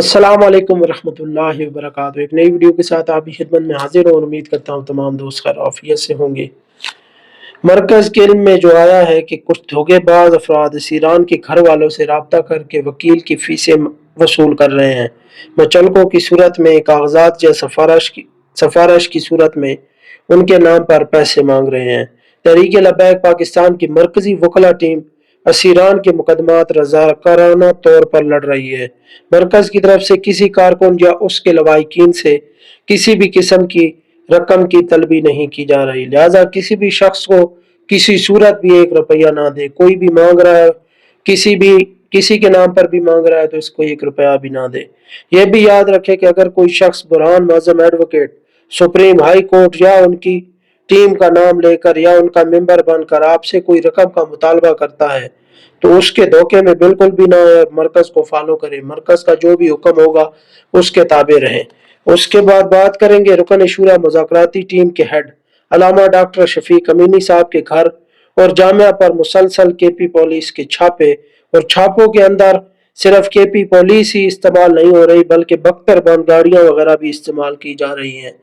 अस्सलाम वालेकुम वरहमतुल्लाहि वबरकातुहू। एक नई वीडियो के साथ आपकी खिदमत में हाजिर हूँ और उम्मीद करता हूँ तमाम दोस्त खैर आफियत से होंगे। मरकज के इल्म में जो आया है कि कुछ धोखेबाज अफराद इस ईरान के घर वालों से रब्ता करके वकील की फीसें वसूल कर रहे हैं। मुचलकों की सूरत में कागजात या सफारश की सूरत में उनके नाम पर पैसे मांग रहे हैं। तहरीक लब्बैक पाकिस्तान की मरकजी वकला टीम असीरान के मुकदमात रजाकाराना तौर पर लड़ रही है। मरकज की तरफ से किसी कारकुन या उसके लवाहिकीन से किसी भी किस्म की रकम की तलबी नहीं की जा रही, लिहाजा किसी भी शख्स को किसी सूरत भी 1 रुपया ना दे। कोई भी मांग रहा है, किसी के नाम पर भी मांग रहा है तो इसको 1 रुपया भी ना दे। यह भी याद रखे कि अगर कोई शख्स Burhan Muazzam advocate supreme high court या उनकी टीम का नाम लेकर या उनका मेंबर बनकर आपसे कोई रकम का मुतालबा करता है तो उसके धोखे में बिल्कुल भी ना आए, मरकज को फॉलो करें। मरकज का जो भी हुक्म होगा उसके ताबे रहें। उसके बाद बात करेंगे रुकन शूरा मुज़ाकराती टीम के हेड अलामा डॉक्टर शफीक अमीनी साहब के घर और जामिया पर मुसलसल केपी पुलिस के छापे, और छापों के अंदर सिर्फ केपी पुलिस ही इस्तेमाल नहीं हो रही बल्कि बख्तर बंद गाड़ियां वगैरह भी इस्तेमाल की जा रही हैं।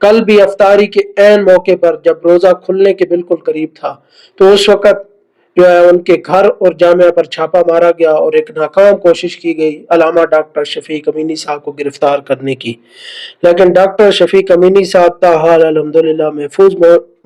कल भी अफ्तारी के ऐन मौके पर जब रोजा खुलने के बिल्कुल करीब था तो उस वक्त जो है उनके घर और जामिया पर छापा मारा गया और एक नाकाम कोशिश की गई अलामा डॉक्टर शफीक अमीनी साहब को गिरफ्तार करने की, लेकिन डॉक्टर शफीक अमीनी साहब ताहाल अल्हम्दुलिल्लाह महफूज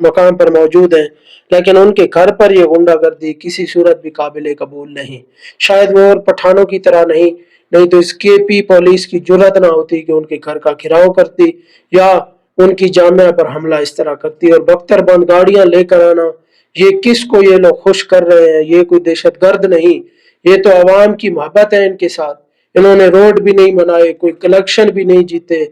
मकाम पर मौजूद हैं, लेकिन उनके घर पर यह गुंडागर्दी किसी सूरत भी काबिल कबूल नहीं। शायद वो और पठानों की तरह नहीं तो इस केपी पुलिस की जुर्रत ना होती कि उनके घर का घेराव करती या उनकी जामिया पर हमला इस तरह करती। और बख्तर बंद गाड़ियां लेकर आना, ये किसको ये लोग खुश कर रहे हैं? ये कोई दहशतगर्द नहीं, ये तो अवाम की मोहब्बत है इनके साथ। इन्होंने रोड भी नहीं बनाए, कोई कलेक्शन भी नहीं जीते,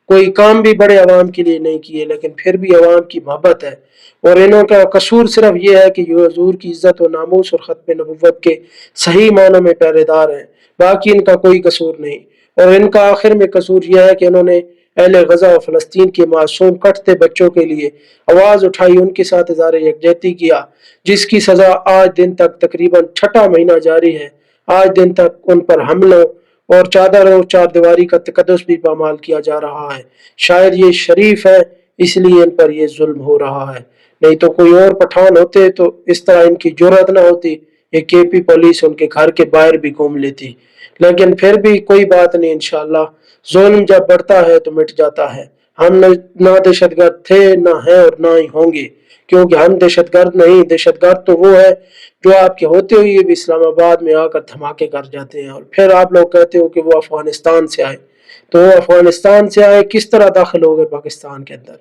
कोई काम भी बड़े अवाम के लिए नहीं किए, लेकिन फिर भी अवाम की मोहब्बत है। और इन्हों का कसूर सिर्फ ये है कि ये हजूर की इज्जत और नामूस और खत्म नबुव्वत के सही मानों में पहरेदार हैं, बाकी इनका कोई कसूर नहीं। और इनका आखिर में कसूर यह है कि इन्होंने अहले गजा और फलस्तीन के मासूम कटते बच्चों के लिए आवाज उठाई, उनके साथ इज़हार यकजहती किया, जिसकी सजा आज दिन तक तकरीबन छठा महीना जारी है। आज दिन तक उन पर हमलों और चादर और चार दीवारी का तकद्दुस भी पामाल किया जा रहा है। शायद ये शरीफ है इसलिए इन पर यह जुल्म हो रहा है, नहीं तो कोई और पठान होते तो इस तरह इनकी जुर्रत ना होती, ये केपी पुलिस उनके घर के बाहर भी घूम लेती। लेकिन फिर भी कोई बात नहीं, इंशाल्लाह जुल्म जब बढ़ता है तो मिट जाता है। हम ना दहशतगर्द थे, ना है और ना ही होंगे, क्योंकि हम दहशतगर्द नहीं। दहशतगर्द तो वो है जो आपके होते हुए भी इस्लामाबाद में आकर धमाके कर जाते हैं और फिर आप लोग कहते हो कि वो अफगानिस्तान से आए। तो वो अफगानिस्तान से आए किस तरह दाखिल हो गए पाकिस्तान के अंदर?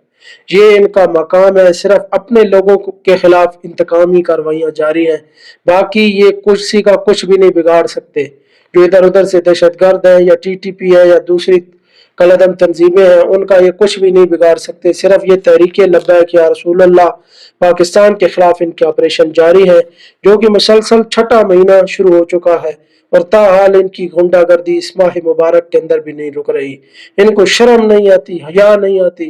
ये इनका मकाम है, सिर्फ अपने लोगों के खिलाफ इंतकामी कार्रवाइयां जारी हैं, बाकी ये कुर्सी का कुछ भी नहीं बिगाड़ सकते। जो इधर उधर से दहशतगर्द है या टीटीपी है या दूसरी कलदम तंजीमें हैं, उनका ये कुछ भी नहीं बिगाड़ सकते। सिर्फ ये तहरीक लब्बैक या रसूल अल्लाह पाकिस्तान के खिलाफ इनके ऑपरेशन जारी है, जो कि मुसलसल छठा महीना शुरू हो चुका है और ताहाल इनकी गुंडागर्दी इस माह मुबारक के अंदर भी नहीं रुक रही। इनको शर्म नहीं आती, हया नहीं आती।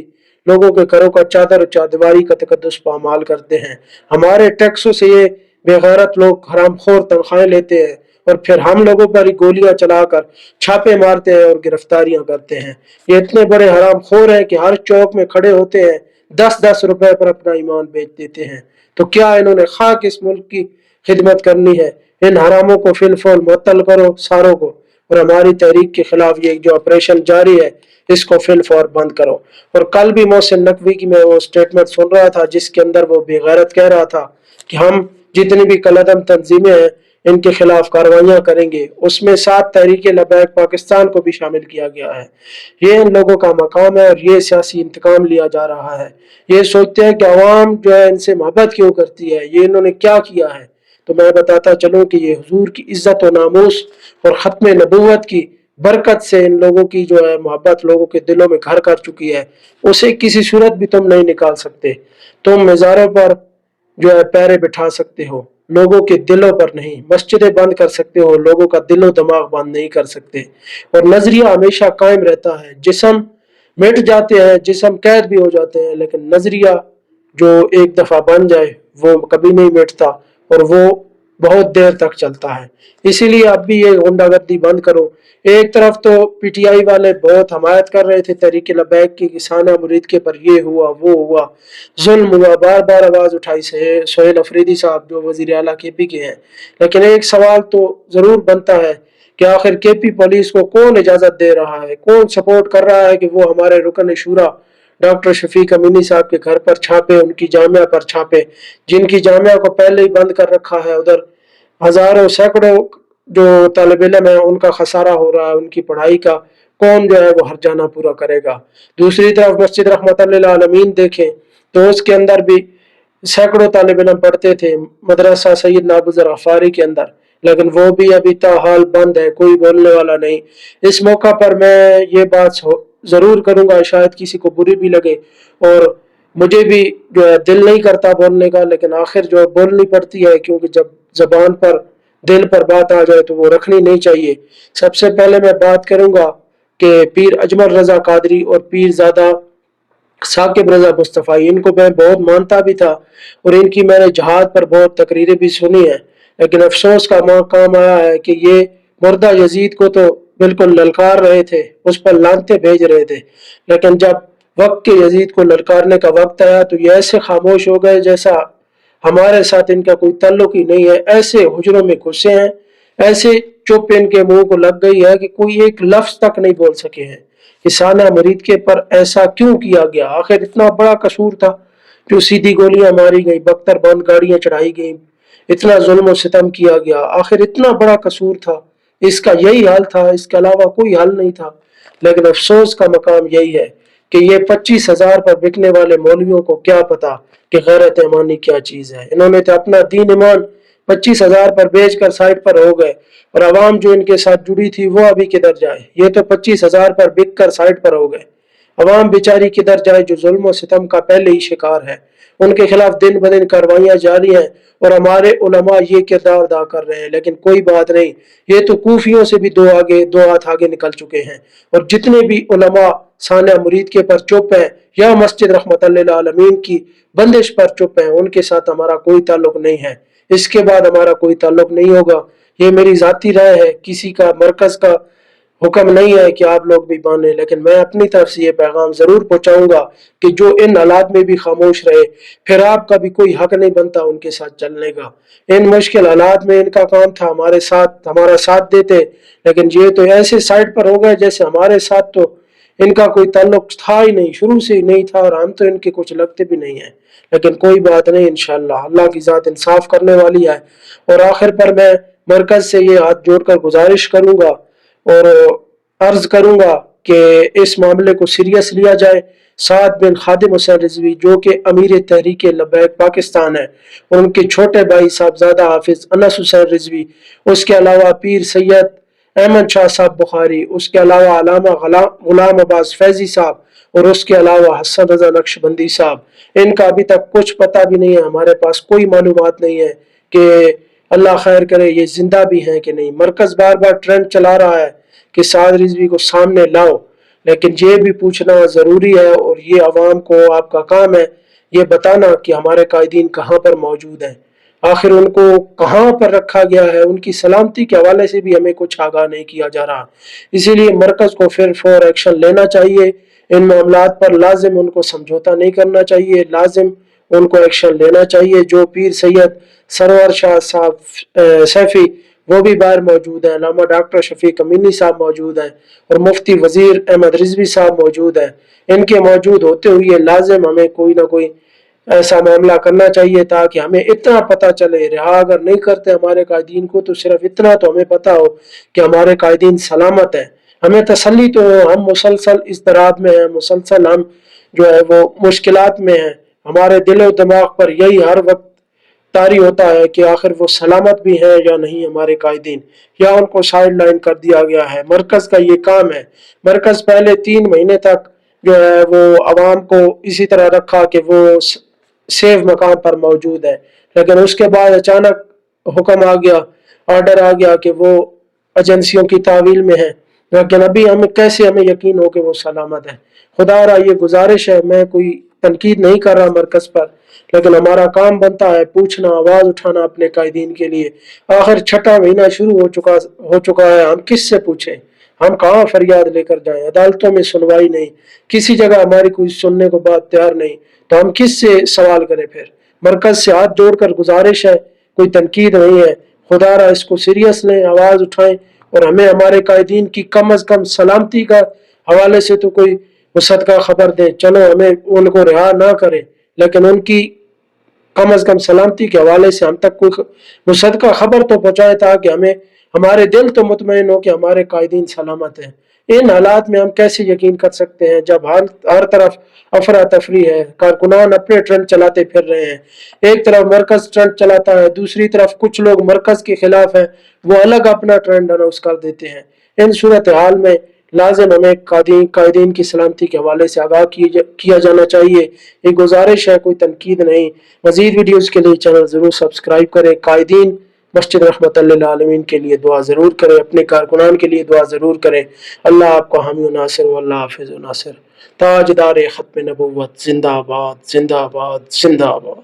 लोगों के घरों का चादर और चारदीवारी का तकद्दुस पामाल करते हैं। हमारे टैक्सों से ये बेगैरत लोग हरामखोर तनख्वाहें लेते हैं और फिर हम लोगों पर ही गोलियां चलाकर छापे मारते हैं और गिरफ्तारियां करते हैं। ये इतने बड़े हरामखोर हैं कि हर चौक में खड़े होते हैं, 10-10 रुपए पर अपना ईमान बेच देते हैं। तो क्या इन्होंने खाक इस मुल्क की खिदमत करनी है? इन हरामों को फिलफौल मुअत्तल करो सारों को, और हमारी तहरीक के खिलाफ ये जो ऑपरेशन जारी है इसको फिलफौल बंद करो। और कल भी मोहसिन नकवी की मैं वो स्टेटमेंट सुन रहा था जिसके अंदर वो बेगैरत कह रहा था कि हम जितनी भी कलदम तंजीमें हैं इनके खिलाफ कार्रवाइयां करेंगे, उसमें 7 तहरीक लब्बैक पाकिस्तान को भी शामिल किया गया है। ये इन लोगों का मकाम है और ये सियासी इंतकाम लिया जा रहा है। ये सोचते हैं कि अवाम जो है इनसे मोहब्बत क्यों करती है, ये इन्होंने क्या किया है। तो मैं बताता चलूं कि ये हुजूर की इज्जत और नामूस और खत्म नबूवत की बरकत से इन लोगों की जो है मोहब्बत लोगों के दिलों में घर कर चुकी है, उसे किसी सूरत भी तुम नहीं निकाल सकते। तुम मज़ारों पर जो है पैरे बिठा सकते हो, लोगों के दिलों पर नहीं। मस्जिदें बंद कर सकते हो, लोगों का दिलो दिमाग बंद नहीं कर सकते। और नजरिया हमेशा कायम रहता है। जिस्म मिट जाते हैं, जिस्म कैद भी हो जाते हैं, लेकिन नजरिया जो एक दफा बन जाए वो कभी नहीं मिटता और वो बहुत देर तक चलता है। इसीलिए अब भी ये गुंडागर्दी बंद करो। एक तरफ तो पीटीआई वाले बहुत हमायत कर रहे थे तहरीक लबैक की, सानिया मुरीद के पर ये हुआ वो हुआ, जुल्म हुआ, बार बार आवाज उठाई सोहेल अफरीदी साहब जो वजीर आला केपी के हैं। लेकिन एक सवाल तो जरूर बनता है कि आखिर केपी पुलिस को कौन इजाजत दे रहा है, कौन सपोर्ट कर रहा है कि वो हमारे रुकन शुरा डॉक्टर शफीक अमीनी साहब के घर पर छापे, उनकी जामिया पर छापे, जिनकी जामिया को पहले ही बंद कर रखा है। उधर हजारों सैकड़ों जो तालिब इल्म है उनका खसारा हो रहा है, उनकी पढ़ाई का कौन जो है वो हर जाना पूरा करेगा। दूसरी तरफ मस्जिद रहमतुल्लाह लिल आलमीन देखें तो उसके अंदर भी सैकड़ों तालिब इल्म पढ़ते थे, मदरसा सैयद नाबुज़र गफ़ारी के अंदर, लेकिन वो भी अभी ताहाल बंद है, कोई बोलने वाला नहीं। इस मौका पर मैं ये बात जरूर करूंगा, शायद किसी को बुरी भी लगे और मुझे भी जो है दिल नहीं करता बोलने का, लेकिन आखिर जो बोलनी पड़ती है, क्योंकि जब जबान पर दिल पर बात आ जाए तो वो रखनी नहीं चाहिए। सबसे पहले मैं बात करूंगा कि पीर अजमल रजा कादरी और पीर ज़ादा साकिब रजा मुस्तफ़ाई, इनको मैं बहुत मानता भी था और इनकी मैंने जहाद पर बहुत तकरीरें भी सुनी है। लेकिन अफसोस का काम आया है कि ये मुर्दा यजीद को तो बिल्कुल ललकार रहे थे, उस पर लानते भेज रहे थे, लेकिन जब वक्त के यजीद को ललकारने का वक्त आया तो ये ऐसे खामोश हो गए जैसा हमारे साथ इनका कोई ताल्लुक ही नहीं है। ऐसे हुजरों में घुसे हैं, ऐसे चुप इनके मुंह को लग गई है कि कोई एक लफ्ज तक नहीं बोल सके हैं कि सानिया मुरीद के पर ऐसा क्यों किया गया। आखिर इतना बड़ा कसूर था जो सीधी गोलियां मारी गई, बख्तर बंद गाड़ियां चढ़ाई गई, इतना जुल्म सितम किया गया, आखिर इतना बड़ा कसूर था, इसका यही हाल था, इसके अलावा कोई हाल नहीं था। लेकिन अफसोस का मकाम यही है कि ये 25,000 पर बिकने वाले मौलवियों को क्या पता कि गैरत ईमानी क्या चीज है। इन्होंने तो अपना दीन ईमान 25,000 पर बेचकर साइड पर हो गए और आवाम जो इनके साथ जुड़ी थी वो अभी किधर जाए। ये तो 25,000 पर बिक कर साइड पर हो गए, अवाम बेचारी किधर जाए जो जुल्म और सितम का पहले ही शिकार है। उनके खिलाफ दिन ब दिन कार्रवाइयां जारी हैं और हमारे उलमा ये किरदार अदा कर रहे हैं। लेकिन कोई बात नहीं, ये तो कूफियों से भी दो हाथ आगे निकल चुके हैं और जितने भी उलमा सानिया मुरीद के पर चुप हैं या मस्जिद रहमतुल्लाह लिल आलमीन की बंदिश पर चुप हैं, उनके साथ हमारा कोई ताल्लुक नहीं है, इसके बाद हमारा कोई ताल्लुक नहीं होगा। ये मेरी जाती राय है, किसी का मरकज का हुक्म नहीं है कि आप लोग भी माने, लेकिन मैं अपनी तरफ से ये पैगाम जरूर पहुंचाऊंगा कि जो इन हालात में भी खामोश रहे, फिर आपका भी कोई हक नहीं बनता उनके साथ चलने का। इन मुश्किल हालात में इनका काम था हमारा साथ देते, लेकिन ये तो ऐसे साइड पर हो गए जैसे हमारे साथ तो इनका कोई ताल्लुक था ही नहीं, शुरू से ही नहीं था और हम तो इनके कुछ लगते भी नहीं है। लेकिन कोई बात नहीं, इंशाअल्लाह अल्लाह की जात इंसाफ करने वाली है। और आखिर पर मैं मरकज से ये हाथ जोड़कर गुजारिश करूंगा और अर्ज करूंगा कि इस मामले को सीरियस लिया जाए। साद बिन खादिम हुसैन रिजवी जो कि अमीर तहरीक लब्बैक पाकिस्तान है, और उनके छोटे भाई साहबजादा हाफिज अनस हुसैन रिजवी, उसके अलावा पीर सैयद अहमद शाह साहब बुखारी, उसके अलावा अलामा गुलाम अब्बास फैजी साहब और उसके अलावा हसन रजा नक्शबंदी साहब, इनका अभी तक कुछ पता भी नहीं है, हमारे पास कोई मालूमात नहीं है कि अल्लाह खैर करे ये जिंदा भी हैं कि नहीं। मरकज बार बार ट्रेंड चला रहा है कि साद रिजवी को सामने लाओ, लेकिन ये भी पूछना जरूरी है और ये अवाम को आपका काम है ये बताना कि हमारे कायदीन कहाँ पर मौजूद हैं, आखिर उनको कहाँ पर रखा गया है, उनकी सलामती के हवाले से भी हमें कुछ आगाह नहीं किया जा रहा। इसीलिए मरकज को फिर फौर एक्शन लेना चाहिए, इन मामलात पर लाजिम उनको समझौता नहीं करना चाहिए, लाजिम उनको एक्शन लेना चाहिए। जो पीर सैयद सरवर शाह साहब सैफी वो भी बाहर मौजूद है, अल्लामा डॉक्टर शफीक अमीनी साहब मौजूद हैं और मुफ्ती वजीर अहमद रिजवी साहब मौजूद हैं। इनके मौजूद होते हुए लाजिम हमें कोई ना कोई ऐसा मामला करना चाहिए ताकि हमें इतना पता चले, रिहा अगर नहीं करते हमारे कायदीन को तो सिर्फ इतना तो हमें पता हो कि हमारे कायदीन सलामत है। हमें तसल्ली तो हम मुसलसल इज़्तिराब में हैं, मुसलसल हम जो है वो मुश्किलात में हैं, हमारे दिलो दिमाग पर यही हर वक्त तारी होता है कि आखिर वो सलामत भी हैं या नहीं हमारे कायदीन, या उनको साइड लाइन कर दिया गया है। मरकज का ये काम है, मरकज पहले 3 महीने तक जो है वो अवाम को इसी तरह रखा कि वो सेफ मकाम पर मौजूद है, लेकिन उसके बाद अचानक हुक्म आ गया, ऑर्डर आ गया कि वो एजेंसियों की तावील में है। लेकिन अभी हमें कैसे हमें यकीन हो कि वो सलामत है। खुदा ये गुजारिश है, मैं कोई तनकीद नहीं कर रहा मरकज़ पर, लेकिन हमारा काम बनता है पूछना, आवाज़ उठाना अपने कायदीन के लिए। आखिर छठा महीना शुरू हो चुका है, हम किस से पूछें, हम कहाँ फरियाद लेकर जाएं। अदालतों में सुनवाई नहीं, किसी जगह हमारी कोई सुनने को बात तैयार नहीं, तो हम किस से सवाल करें फिर। मरकज़ से हाथ जोड़कर गुजारिश है, कोई तनकीद नहीं है, खुदारा इसको सीरियस लें, आवाज़ उठाएं और हमें हमारे कायदीन की कम अज़ कम सलामती का हवाले से तो कोई मुसद्दका खबर दें। चलो हमें उनको रिहा ना करें, लेकिन उनकी कम अज़ कम सलामती के हवाले से हम तक कोई मुसद्दका खबर तो पहुँचाए, ताकि हमें हमारे दिल तो मुतमईन हो कि हमारे कायदीन सलामत हैं। इन हालात में हम कैसे यकीन कर सकते हैं जब हर तरफ अफरा तफरी है, कारकुनान अपने ट्रेंड चलाते फिर रहे हैं। एक तरफ मरकज ट्रेंड चलाता है, दूसरी तरफ कुछ लोग मरकज के खिलाफ हैं, वो अलग अपना ट्रेंड अनाउंस कर देते हैं। इन सूरत हाल में लाजिम हमें कायदीन की सलामती के हवाले से आगाह किया जाना चाहिए। ये गुजारिश है, कोई तनकीद नहीं। मजीद वीडियोज़ के लिए चैनल ज़रूर सब्सक्राइब करें। कायदीन मस्जिद रहमतुल लिल आलमीन के लिए दुआ ज़रूर करें, अपने कारकुनान के लिए दुआ ज़रूर करें। अल्लाह आपका हामी व नासिर व अल्लाह हाफिज़ व नासिर। ताजदार ख़त्म नबुव्वत जिंदाबाद जिंदाबाद जिंदाबाद।